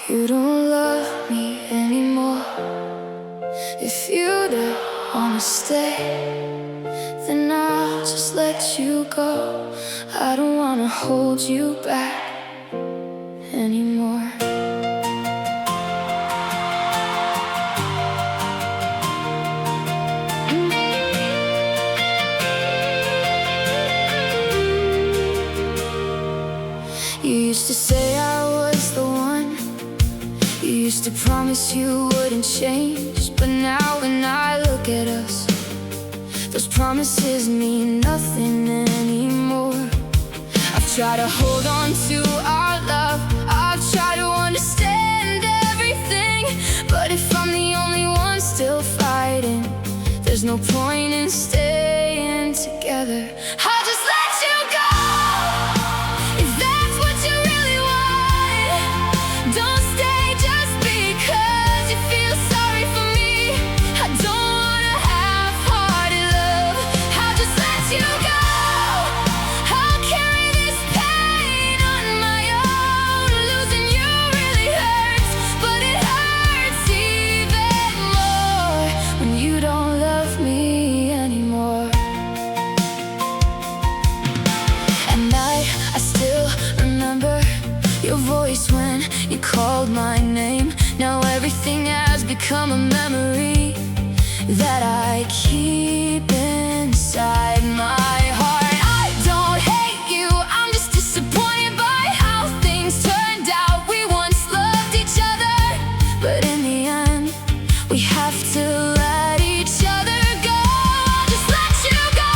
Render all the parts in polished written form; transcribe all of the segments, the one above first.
You don't love me anymore. If you don't wanna stay, then I'll just let you go. I don't wanna hold you back anymore. You used to say I was the one. You used to promise you wouldn't change. But now when I look at us, those promises mean nothing anymore. I've tried to hold on to our love, I've tried to understand everything, but if I'm the only one still fighting, there's no point in staying together. I'll just let you go. If that's what you really want, don't stay just because you feel sorry for me. I don't wanna half-hearted love. I'll just let you go. I'll carry this pain on my own. Losing you really hurts, but it hurts even more when you don't love me anymore. At night, I still remember your voice when you called my name. Now everything has become a memory that I keep inside my heart. I don't hate you, I'm just disappointed by how things turned out. We once loved each other, but in the end, we have to let each other go. I'll just let you go.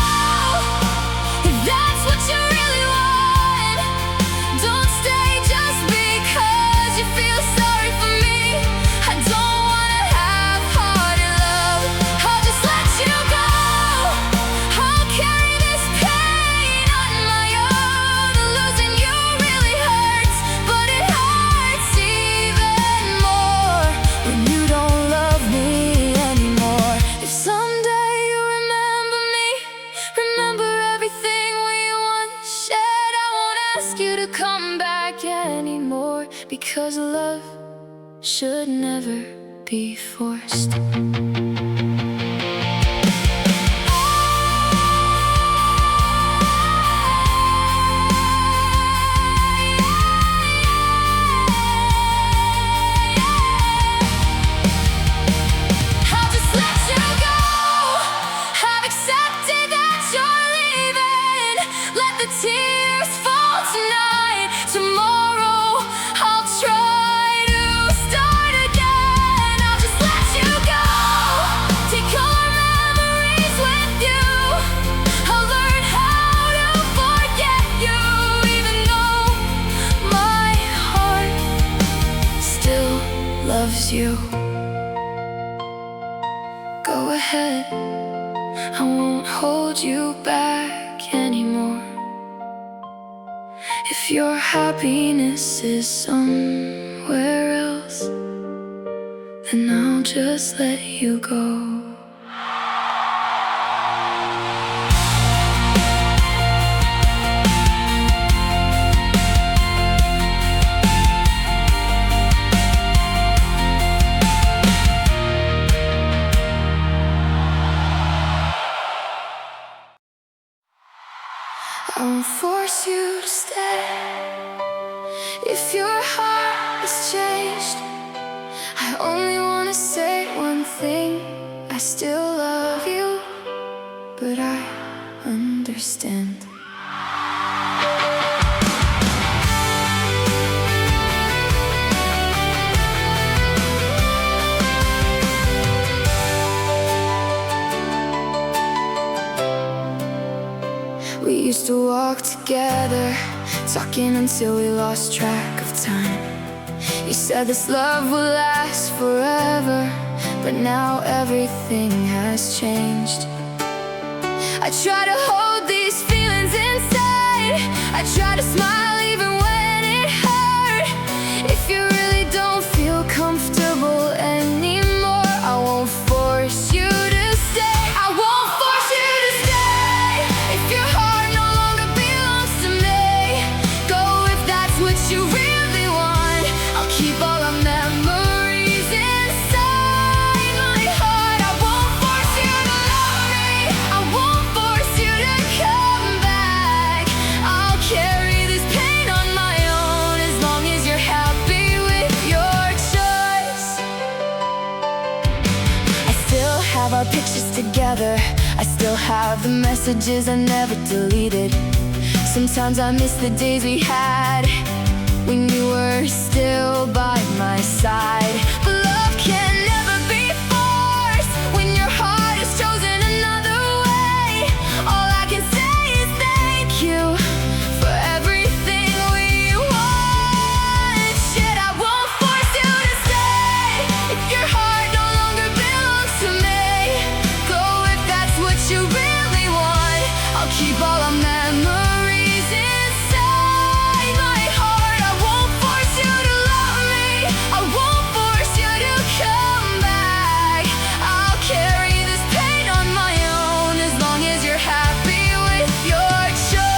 If that's what you really want, don't stay just because you feel sorry for me. I don't wanna half-hearted love. I'll just let you go. I'll carry this pain on my own. Losing you really hurts, but it hurts even more when you don't love me anymore. If someday you remember me, remember everything we once shared, I won't ask you to come back anymore, because love should never be forced. I'll just let you go. I've accepted that you're leaving. Let the tears fall tonight. Tomorrow I'll try to start again. I'll just let you go. Take all our memories with you. I'll learn how to forget you, even though my heart still loves you. Go ahead, I won't hold you back anymore. If your happiness is somewhere else, then I'll just let you go. I won't force you to stay. If your heart has changed, I only wanna say one thing. I still love you, but I understand. We used to walk together, talking until we lost track of time. You said this love will last forever, but now everything has changed. I try to hold these feelings inside. I try to smile even when it hurt. If you really don't feel comfortable anymore, I won't force you to stay. I won't force you to stay. If your heart no longer belongs to me, go if that's what you really want. I'll keep all of have the messages I never deleted. Sometimes I miss the days we had when you were still by my side. But love can never be forced when your heart has chosen another way. All I can say is thank you for everything we once shared. I won't force you to stay if your heart no longer belongs to me. Go if that's what you really want. I'll keep all our memories inside my heart. I won't force you to love me. I won't force you to come back. I'll carry this pain on my own as long as you're happy with your choice.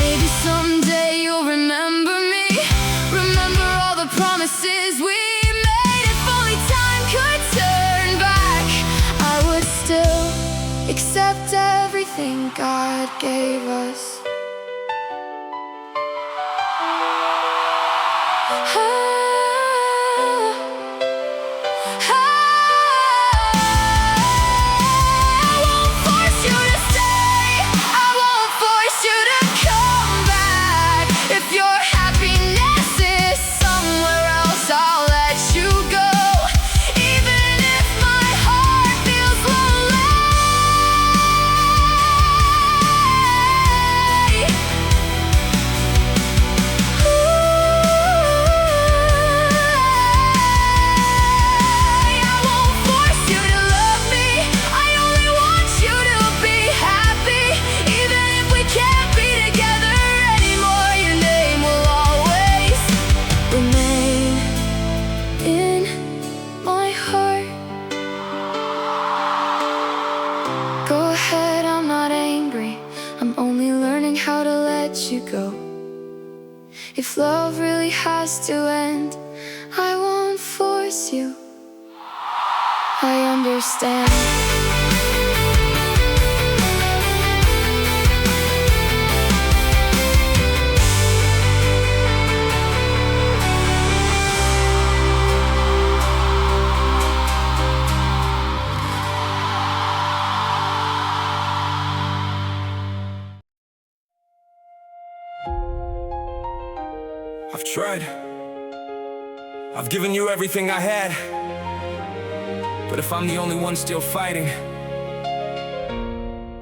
Maybe someday you'll remember me, remember all the promises we made. If only time could turn back, I would still accept everything God gave us. I won't force you to stay. I won't force you to come back. If your happiness is somewhere else, I'll let you go. Even if my heart feels lonely, I won't force you to love me. I only want you to be happy. Even if we can't be together anymore, your name will always remain in my heart. Go ahead, I'm not angry. I'm only learning how to let you go. If love really has to end, I won't force you. I understand. I've tried. I've given you everything I had. But if I'm the only one still fighting,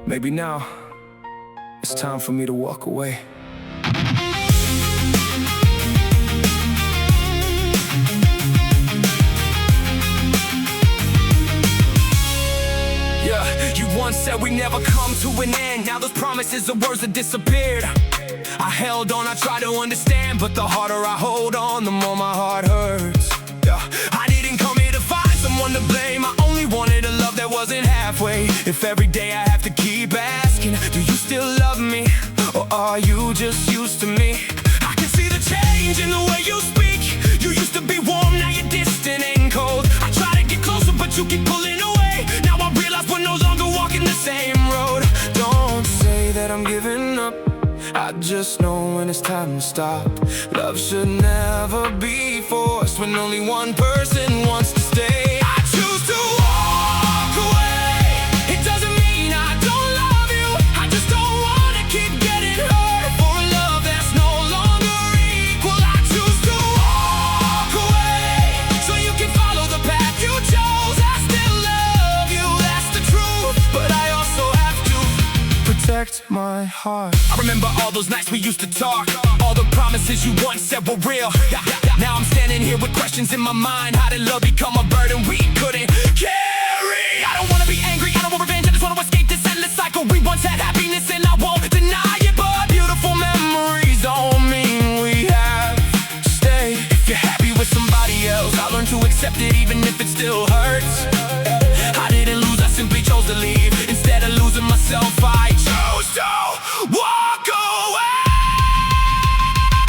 maybe now it's time for me to walk away. Yeah, you once said we never come to an end. Now those promises are words that disappeared. I held on, I tried to understand, but the harder I hold on, the more my heart hurts. Yeah, I didn't come here to find someone to blame. I only wanted a love that wasn't halfway. If every day I have to keep asking, do you still love me, or are you just used to me? I can see the change in the way you speak. You used to be warm, now you're distant and cold. I try to get closer, but you keep pulling away. Now I realize we're no longer walking the same road. Don't say that I'm giving up, I just know when it's time to stop. Love should never be forced when only one person wants to stay. I choose to walk away. It doesn't mean I don't love you. I just don't wanna keep getting hurt for a love that's no longer equal. I choose to walk away so you can follow the path you chose. I still love you, that's the truth, but I also have to protect my heart. I remember all those nights we used to talk, all the promises you once said were real. Now I'm standing here with questions in my mind. How did love become a burden we couldn't carry? I don't wanna be angry, I don't want revenge, I just wanna escape this endless cycle. We once had happiness and I won't deny it, but beautiful memories don't mean we have to stay. If you're happy with somebody else, I learned to accept it even if it still hurts. I didn't lose, I simply chose to leave. Instead of losing myself, I chose to walk away.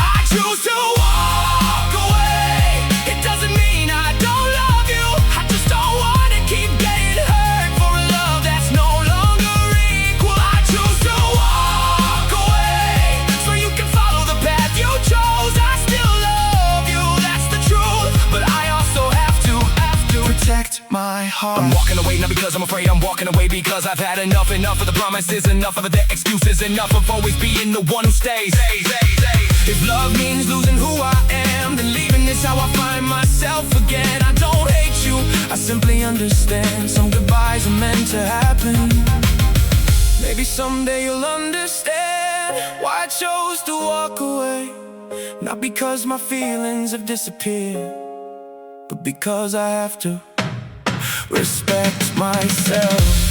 I choose to walk away. It doesn't mean I don't love you. I just don't wanna keep getting hurt for a love that's no longer equal. I choose to walk away so you can follow the path you chose. I still love you, that's the truth, but I also have to protect my heart. I'm walking away not because I'm walking away because I've had enough. Enough of the promises, enough of the excuses, enough of always being the one who stays. If love means losing who I am, then leaving is how I find myself again. I don't hate you, I simply understand some goodbyes are meant to happen. Maybe someday you'll understand why I chose to walk away. Not because my feelings have disappeared, but because I have to respect myself.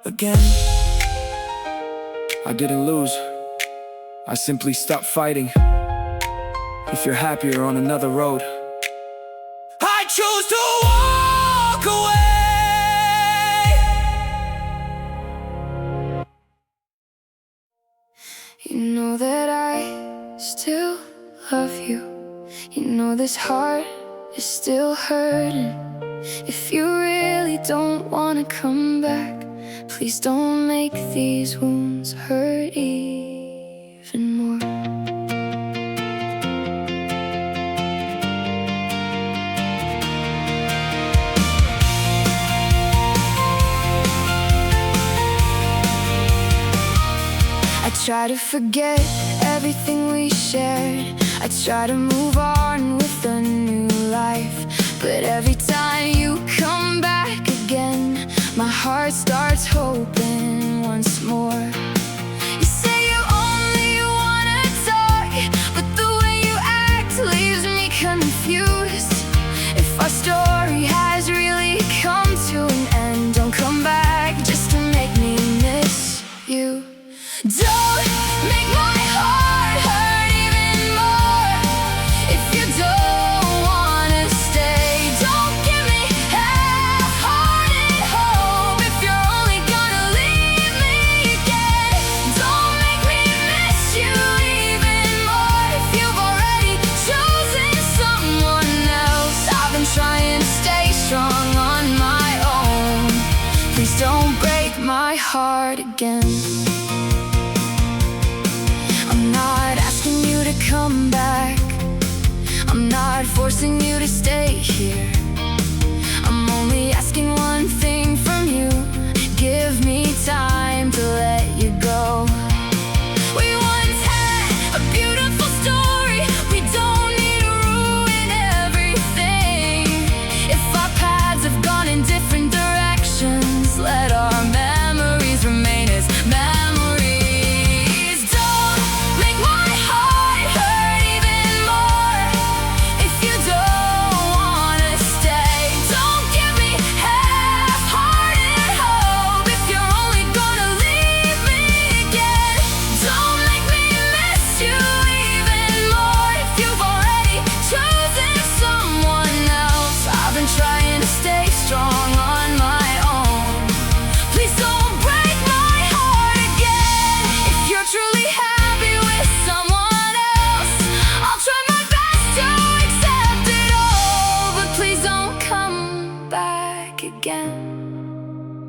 Again, I didn't lose, I simply stopped fighting. If you're happier on another road, I choose to walk away. You know that I still love you. You know this heart is still hurting. If you really don't wanna come back, please don't make these wounds hurt even more. I try to forget everything we shared. I try to move on with a new life, but every time you come back again, my heart starts hoping once more. You say you only wanna talk, but the way you act leaves me confused. If our story has really come to an end, don't come back just to make me miss you. Don't make my heart hurt even more. If you don't wanna stay, don't give me half-hearted hope. If you're only gonna leave me again, don't make me miss you even more. If you've already chosen someone else, I've been trying to stay strong on my own. Please don't break my heart again. I'm not asking you to come back, I'm not forcing you to stay here. I'm only asking one thing from you: give me time to let you go. We once had a beautiful story, we don't need to ruin everything. If our paths have gone in different directions, let our memories remain as memories. Don't make my heart hurt even more. If you don't wanna stay, don't give me half-hearted hope. If you're only gonna leave me again, don't make me miss you even more. If you've already chosen someone else, I've been trying to stay strong on my own. Please don't break my heart again. If you're truly happy with someone else, I'll try my best to accept it all. But please don't come back again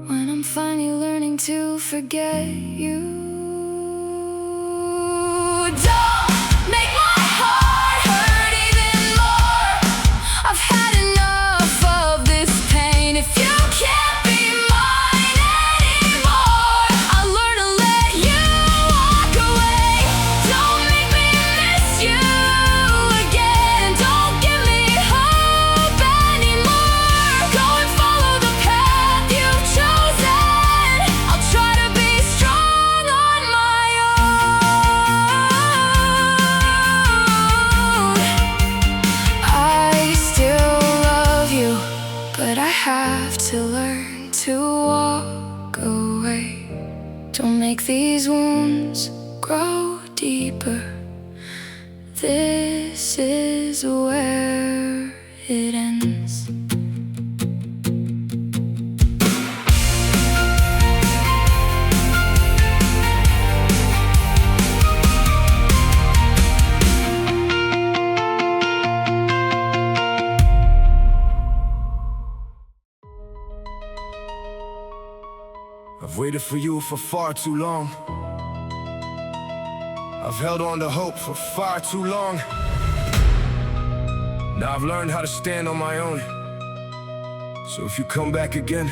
when I'm finally learning to forget you. Don't make my heart hurt even more. I've had enough of this pain. If you can't be mine anymore, I'll learn to let you walk away. Don't make me miss you again. Don't give me hope anymore. Go and follow the path you've chosen. I'll try to be strong on my own. I still love you, but I have to learn to walk away. Don't make these wounds grow deeper. This is where it ends. waited for you for far too long. I've held on to hope for far too long. Now I've learned how to stand on my own. So if you come back again,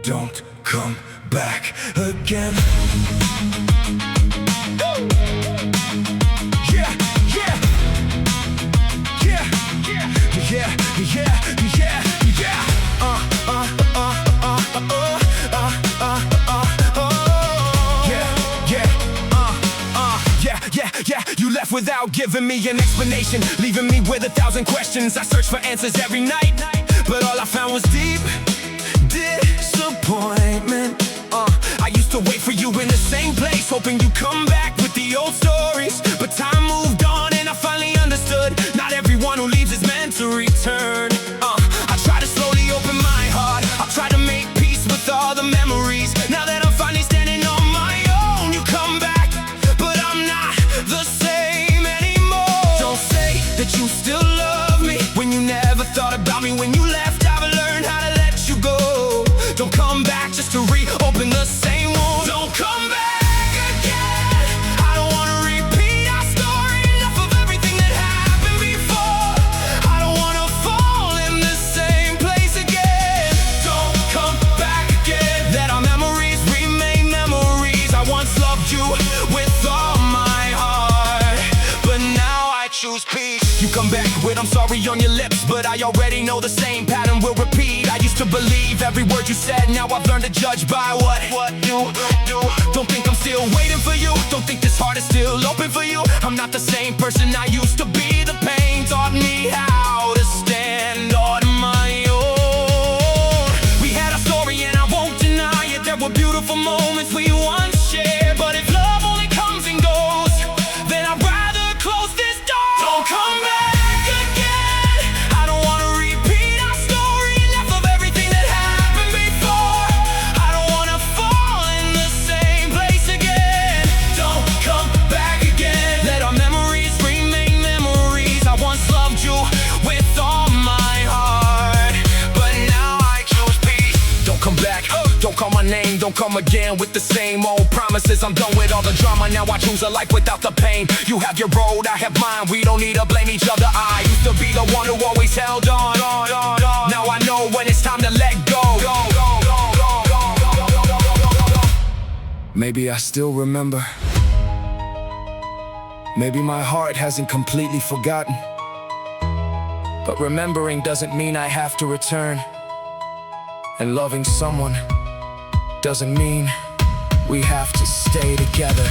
don't come back again. Yeah, yeah, yeah, yeah, yeah, yeah, yeah, yeah. Yeah, you left without giving me an explanation, leaving me with 1,000 questions. I searched for answers every night, but all I found was deep disappointment. I used to wait for you in the same place, hoping you'd come back with the old stories. But time moved on and I finally understood, not everyone who leaves is meant to return. I try to slowly open my heart, I try to make peace with all the memories. Now that I'm finally standing on my own, you come back, but I'm not the same anymore. Don't say that you still love me when you never thought about me. When you left, I've learned how to let you go. Don't come back just to reopen the same wound. Don't come back again. I don't wanna repeat our story. Enough of everything that happened before. I don't wanna fall in the same place again. Don't come back again. Let our memories remain memories. I once loved you with all my heart, but now I choose peace. You come back with I'm sorry on your lips, but I already know the same pattern will repeat. I used to believe every word you said, now I've learned to judge by what you do. Don't think I'm still waiting for you, don't think this heart is still open for you. I'm not the same person I used to be. The pain taught me how to stand on my own. We had a story and I won't deny it. There were beautiful moments we once shared, but if love only comes and goes, then I'd rather close this door. Don't come back again. I don't wanna repeat our story. Enough of everything that happened before. I don't wanna fall in the same place again. Don't come back again. Let our memories remain memories. I once loved you with all my heart, but now I choose peace. Don't come back, don't call my name, don't come again with the same old promises. I'm done with all the drama, now I choose a life without the pain. You have your road, I have mine, we don't need to blame each other. I used to be the one who always held on. Now I know when it's time to let go. Maybe I still remember. Maybe my heart hasn't completely forgotten, but remembering doesn't mean I have to return. And loving someone doesn't mean we have to stay together.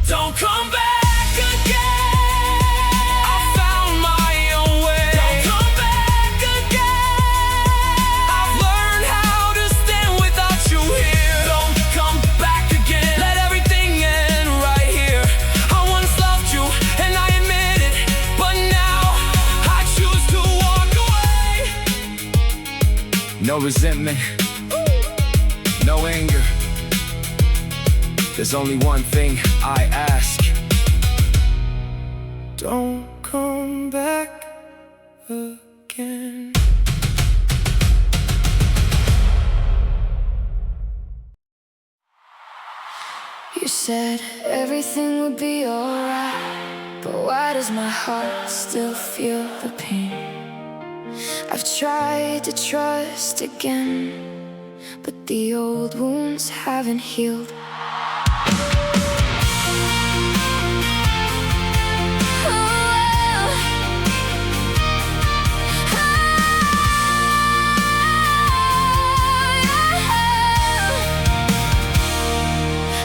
Don't come back again. I found my own way. Don't come back again. I've learned how to stand without you here. Don't come back again. Let everything end right here. I once loved you and I admit it, but now I choose to walk away. No resentment, no anger. There's only one thing I ask. Don't come back again. You said everything would be alright, but why does my heart still feel the pain? I've tried to trust again, but the old wounds haven't healed.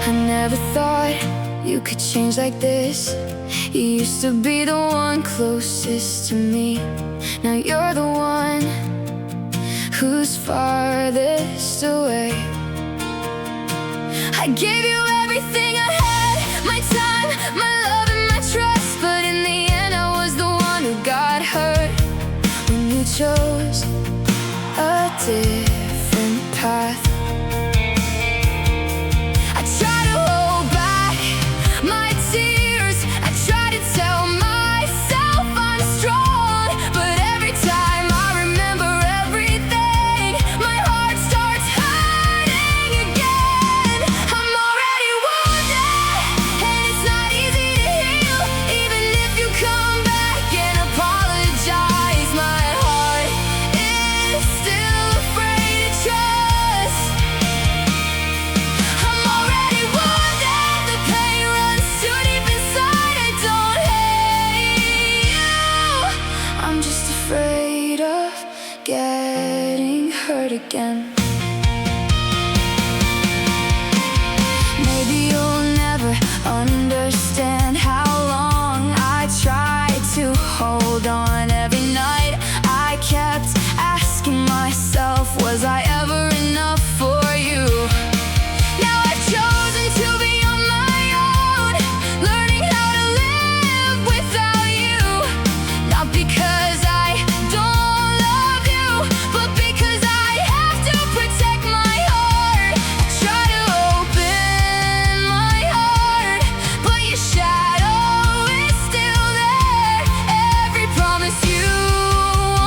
I never thought you could change like this. You used to be the one closest to me. Now you're the one who's farthest away. I gave you everything I had, my time, my love and my trust, but in the end I was the one who got hurt when you chose a different path. I try to hold back my tears, I try to tell myself I'm strong, but every time I remember everything, my heart starts hurting again. Maybe you'll never understand how long I tried to hold on. Every night I kept asking myself, was I ever enough for you? Now I've chosen to be on my own, learning how to live without you. Not because I don't love you, but because I have to protect my heart. I try to open my heart, but your shadow is still there. Every promise you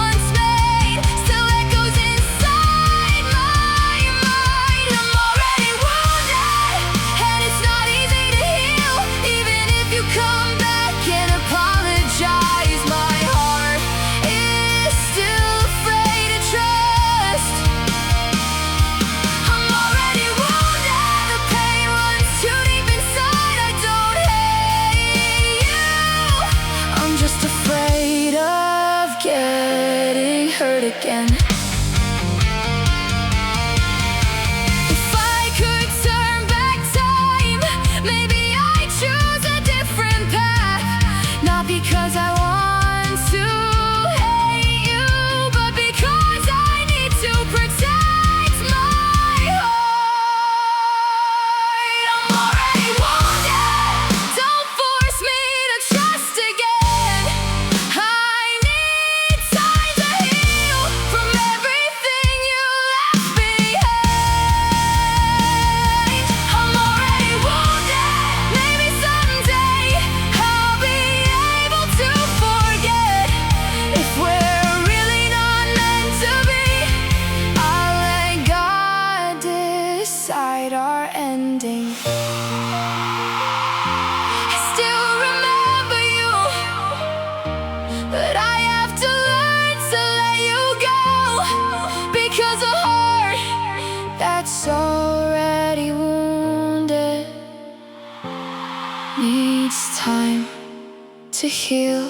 once made still echoes inside my mind. I'm already wounded, and it's not easy to heal. Even if you come back and apologize, my heart is still afraid to trust. I'm already wounded, the pain runs too deep inside. I don't hate you, I'm just afraid of getting hurt again. If I could turn back time, maybe I'd choose a different path. Not because I want to hate you, but because I need to protect my heart. I'm already wounded, don't force me to trust again. I need time to heal from everything you left behind. I'm already wounded, maybe someday I'll be able to forget. If we're really not meant to be, I'll let God decide our ending. I still remember you, but I have to learn to let you go, because a heart that's already wounded needs time to heal.